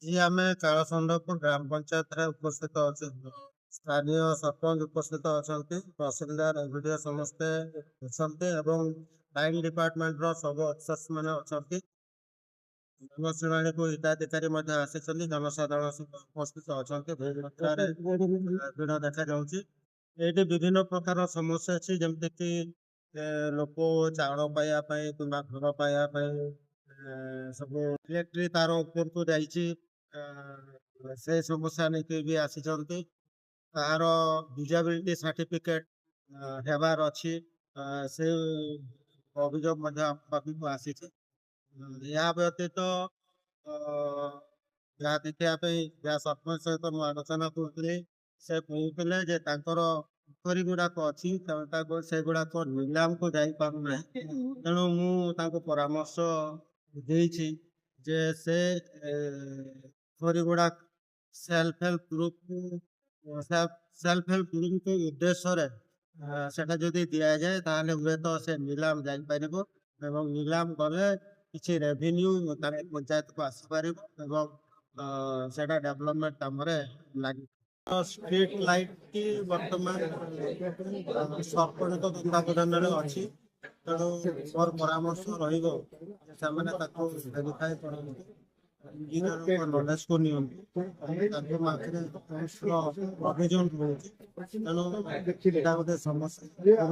जी आम कालचंद्रपुर ग्राम पंचायत उपस्थित अच्छे स्थानीय सरपंच उपस्थित अच्छा तहसिलदार एविडियो समस्ते अच्छा लाइन डिपार्टमेंट सब अफिसर्स मैंने अच्छा जनशुणी को हिताधिकारी आसी जनसाधारण सब उपस्थित अच्छा बहुत मात्रा भिड़ देखा ये विभिन्न प्रकार समस्या अच्छी जमती कि लोक चाउल पाइबापी कि घर पाइबापी सब इलेक्ट्रिक तार ऊपर को जाइए से समस्या नहीं भी आसी तार डिजाबिलिटी सर्टिफिकेट हेबार अच्छी से अभियोग पाखक आसी या व्यतीत जहाँ देखापी जहाँ सरपंच सहित मुझे आलोचना करुली से कहते जे पोखरी गुड़ाक अच्छी से गुड़ाक निलाम को जाई पारना तेणु मुझे परामर्श देछि जे से पोखरी गुड़ाक self help group self help group के उद्देश्य सेटा जदि दि जाए ताले हुए तो से निलाम जापर एवं निलाम गले किसी रेवेन्यू पंचायत को आसपार सेटा डेवलपमेंट काम लगे स्ट्रीट लाइट की वर्तमान सरपंच तत्वावधान अच्छी तेणु मोर परामर्श रेफाई कर इंजीनियर नलेज को अभिযোগ रही तेणु गोटे समस्या